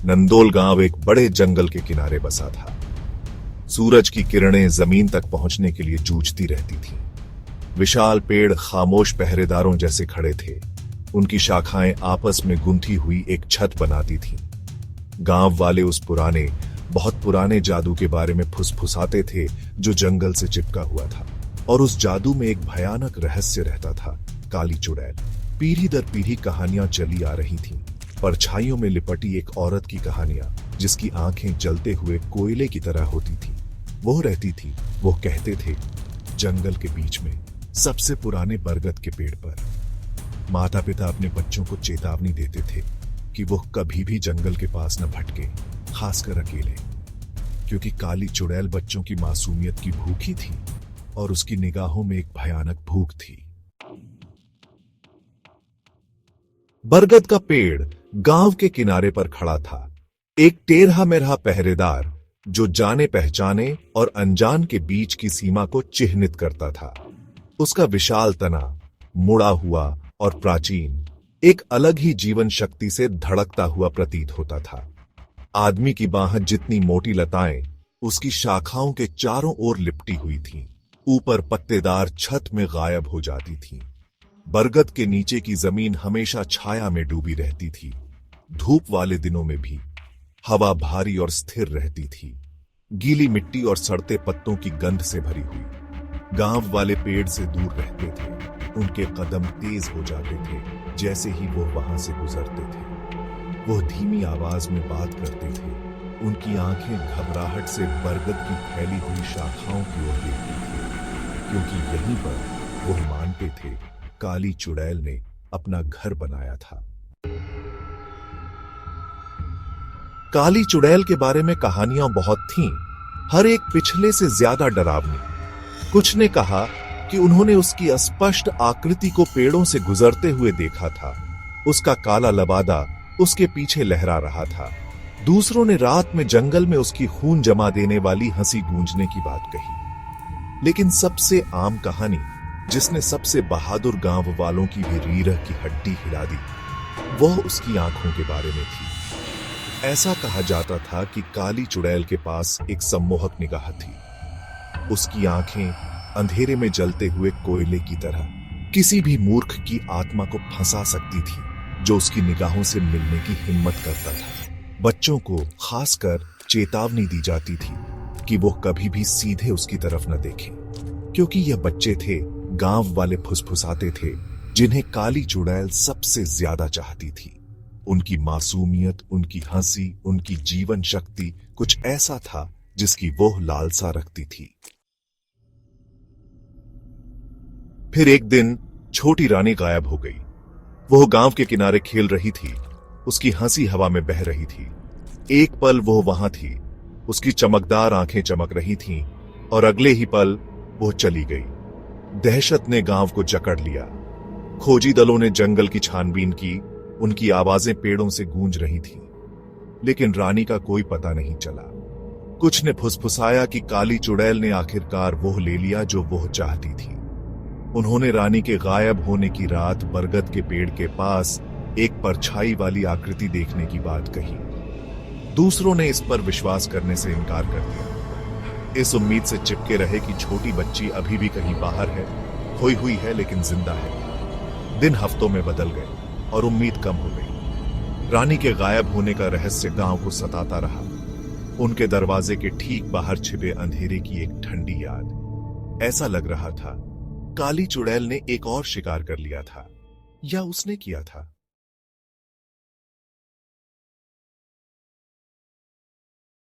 नंदोल गांव एक बड़े जंगल के किनारे बसा था। सूरज की किरणें जमीन तक पहुंचने के लिए जूझती रहती थीं। विशाल पेड़ खामोश पहरेदारों जैसे खड़े थे। उनकी शाखाएं आपस में गुंथी हुई एक छत बनाती थीं। गांव वाले उस बहुत पुराने जादू के बारे में फुसफुसाते थे जो जंगल से चिपका हुआ था। और उस जादू में एक भयानक रहस्य रहता था, काली चुड़ैल। पीढ़ी दर पीढ़ी कहानियां चली आ रही थीं, परछाइयों में लिपटी एक औरत की कहानियां जिसकी आंखें जलते हुए कोयले की तरह होती थी। वो रहती थी, वो कहते थे, जंगल के बीच में सबसे पुराने बरगद के पेड़ पर। माता पिता अपने बच्चों को चेतावनी देते थे कि वो कभी भी जंगल के पास न भटके, खासकर अकेले, क्योंकि काली चुड़ैल बच्चों की मासूमियत की भूखी थी और उसकी निगाहों में एक भयानक भूख थी। बरगद का पेड़ गांव के किनारे पर खड़ा था, एक टेढ़ा मेढ़ा पहरेदार जो जाने पहचाने और अनजान के बीच की सीमा को चिह्नित करता था। उसका विशाल तना, मुड़ा हुआ और प्राचीन, एक अलग ही जीवन शक्ति से धड़कता हुआ प्रतीत होता था। आदमी की बाह जितनी मोटी लताएं उसकी शाखाओं के चारों ओर लिपटी हुई थीं, ऊपर पत्तेदार छत में गायब हो जाती थीं। बरगद के नीचे की जमीन हमेशा छाया में डूबी रहती थी। धूप वाले दिनों में भी हवा भारी और स्थिर रहती थी, गीली मिट्टी और सड़ते पत्तों की गंध से भरी हुई। गांव वाले पेड़ से दूर रहते थे, उनके कदम तेज हो जाते थे जैसे ही वो वहां से गुजरते थे। वो धीमी आवाज में बात करते थे, उनकी आंखें घबराहट से बरगद की फैली हुई शाखाओं की ओर देखती थी, क्योंकि यहीं पर वो मानते थे काली चुड़ैल ने अपना घर बनाया था। काली चुड़ैल के बारे में कहानियां बहुत थीं, हर एक पिछले से ज्यादा डरावनी। कुछ ने कहा कि उन्होंने उसकी अस्पष्ट आकृति को पेड़ों से गुजरते हुए देखा था, उसका काला लबादा उसके पीछे लहरा रहा था। दूसरों ने रात में जंगल में उसकी खून जमा देने वाली हंसी गूंजने की बात कही। लेकिन सबसे आम कहानी, जिसने सबसे बहादुर गांव वालों की भी रीढ़ की हड्डी हिला दी, वह उसकी आंखों के बारे में थी। ऐसा कहा जाता था कि काली चुड़ैल के पास एक सम्मोहक निगाह थी। उसकी आंखें अंधेरे में जलते हुए कोयले की तरह किसी भी मूर्ख की आत्मा को फंसा सकती थी जो उसकी निगाहों से मिलने की हिम्मत करता था। बच्चों को खासकर चेतावनी दी जाती थी कि वो कभी भी सीधे उसकी तरफ न देखें, क्योंकि यह बच्चे थे, गांव वाले फुसफुसाते थे, जिन्हें काली चुड़ैल सबसे ज्यादा चाहती थी। उनकी मासूमियत, उनकी हंसी, उनकी जीवन शक्ति कुछ ऐसा था जिसकी वो लालसा रखती थी। फिर एक दिन छोटी रानी गायब हो गई। वो गांव के किनारे खेल रही थी, उसकी हंसी हवा में बह रही थी। एक पल वो वहां थी, उसकी चमकदार आंखें चमक रही थीं, और अगले ही पल वो चली गई। दहशत ने गांव को जकड़ लिया। खोजी दलों ने जंगल की छानबीन की, उनकी आवाजें पेड़ों से गूंज रही थीं, लेकिन रानी का कोई पता नहीं चला। कुछ ने फुसफुसाया कि काली चुड़ैल ने आखिरकार वो ले लिया जो वो चाहती थी। उन्होंने रानी के गायब होने की रात बरगद के पेड़ के पास एक परछाई वाली आकृति देखने की बात कही। दूसरों ने इस पर विश्वास करने से इनकार कर दिया, इस उम्मीद से चिपके रहे कि छोटी बच्ची अभी भी कहीं बाहर है, खोई हुई है लेकिन जिंदा है। दिन हफ्तों में बदल गए और उम्मीद कम हो गई। रानी के गायब होने का रहस्य गांव को सताता रहा। उनके दरवाजे के ठीक बाहर छिपे अंधेरे की एक ठंडी याद। ऐसा लग रहा था काली चुड़ैल ने एक और शिकार कर लिया था, या उसने किया था।